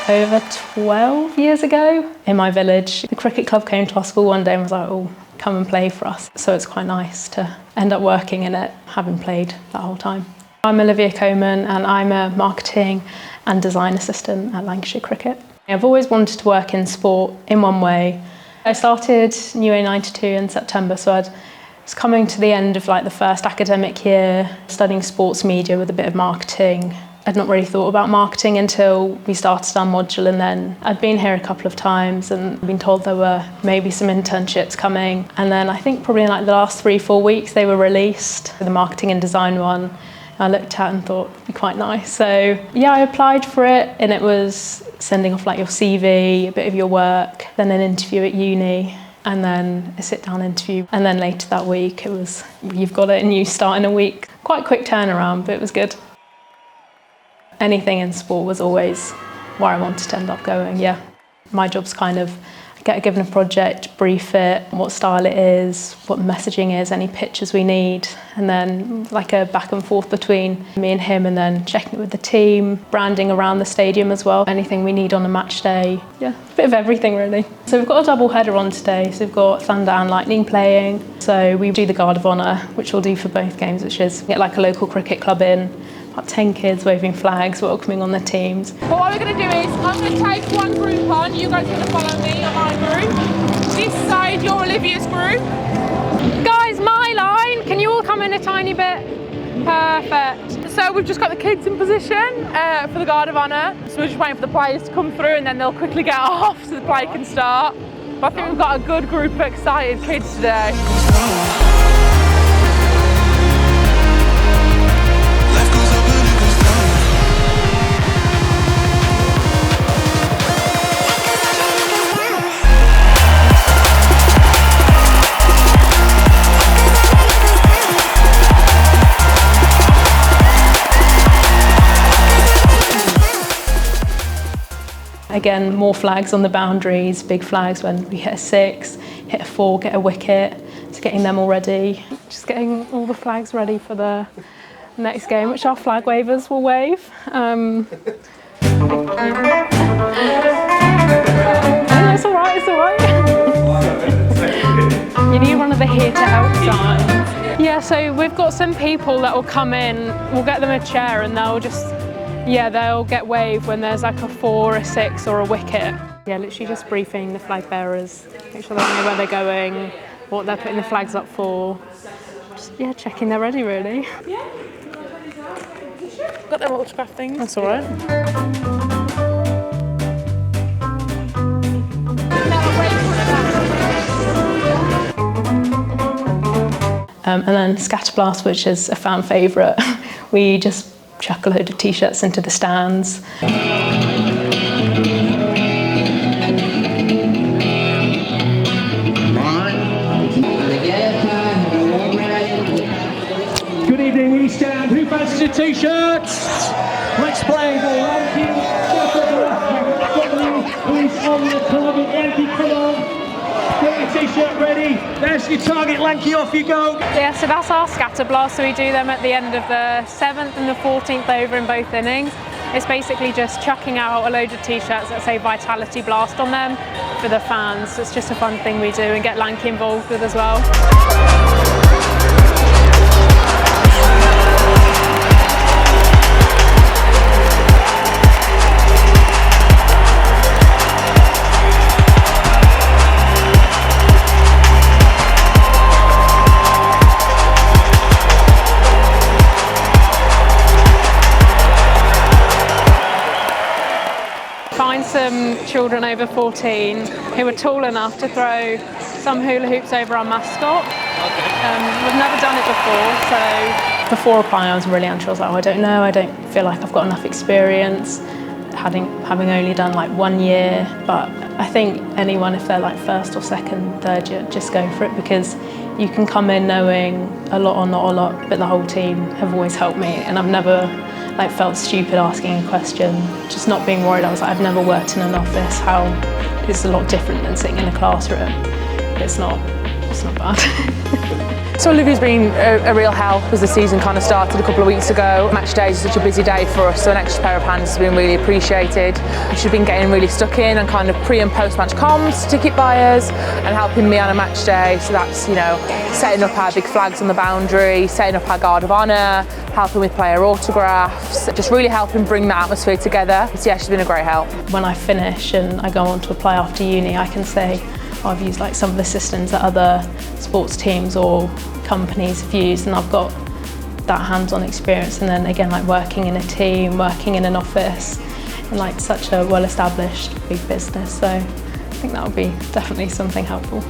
over 12 years ago in my village. The cricket club came to our school one day and was like, oh, come and play for us. So it's quite nice to end up working in it, having played that whole time. I'm Olivia Coman and I'm a marketing and design assistant at Lancashire Cricket. I've always wanted to work in sport in one way. I started New A 92 in September, so I was coming to the end of the first academic year, studying sports media with a bit of marketing. I'd not really thought about marketing until we started our module, and then I'd been here a couple of times and been told there were maybe some internships coming. And then I think probably in the last 3-4 weeks they were released, the marketing and design one. I looked at and thought it'd be quite nice. So yeah, I applied for it, and it was sending off your CV, a bit of your work, then an interview at uni, and then a sit-down interview. And then later that week it was, you've got it and you start in a week. Quite a quick turnaround, but it was good. Anything in sport was always where I wanted to end up going, yeah. My job's kind of get given a project, brief it, what style it is, what the messaging is, any pictures we need, and then a back and forth between me and him, and then checking it with the team, branding around the stadium as well, anything we need on a match day. Yeah, a bit of everything really. So we've got a double header on today, so we've got Thunder and Lightning playing. So we do the Guard of Honour, which we'll do for both games, which is get a local cricket club in, about 10 kids waving flags, welcoming on the teams. Well, what we're going to do is, I'm going to take one group on, you guys are going to follow me on my group. This side, you're Olivia's group. Guys, my line, can you all come in a tiny bit? Perfect. So we've just got the kids in position for the Guard of Honour. So we're just waiting for the players to come through and then they'll quickly get off so the play can start. But I think we've got a good group of excited kids today. Again, more flags on the boundaries, big flags when we hit a 6, hit a 4, get a wicket, so getting them all ready. Just getting all the flags ready for the next game, which our flag wavers will wave. It's all right, it's all right. You need one of the here to help signs. Yeah, so we've got some people that will come in, we'll get them a chair and they'll just, they'll get waved when there's a 4, a 6 or a wicket. Yeah, literally just briefing the flag bearers, make sure they know where they're going, what they're putting the flags up for. Just, checking they're ready really. Yeah. Got them autograph things. That's all right. And then Scatterblast, which is a fan favourite. We just chuck a load of t-shirts into the stands. Good evening, we stand. Who fancies your t-shirts? Let's play the ranking. Who's on the target? Yankee, come on. Get your t-shirt ready. There's your target, Lanky, off you go. Yeah, so that's our scatter blast. So we do them at the end of the 7th and the 14th over in both innings. It's basically just chucking out a load of t-shirts that say Vitality Blast on them for the fans. So it's just a fun thing we do and get Lanky involved with as well. Find some children over 14 who are tall enough to throw some hula hoops over our mascot. We've never done it before, so before applying I was really unsure. I was like, I don't know, I don't feel like I've got enough experience, having only done 1 year. But I think anyone, if they're first or second, third year, just go for it, because you can come in knowing a lot or not a lot, but the whole team have always helped me, and I've never felt stupid asking a question, just not being worried. I was like, I've never worked in an office. It's a lot different than sitting in a classroom. It's not bad. So So Olivia's been a real help as the season kind of started a couple of weeks ago. Match days are such a busy day for us, so an extra pair of hands has been really appreciated. She's been getting really stuck in and kind of pre and post match comms, ticket buyers, and helping me on a match day. So that's, you know, setting up our big flags on the boundary, setting up our guard of honour, helping with player autographs, just really helping bring that atmosphere together. So yeah, she's been a great help. When I finish and I go on to apply after uni, I can say, oh, I've used like some of the systems that other sports teams or companies have used, and I've got that hands-on experience. And then again, like working in a team, working in an office, in like such a well-established big business. So I think that would be definitely something helpful.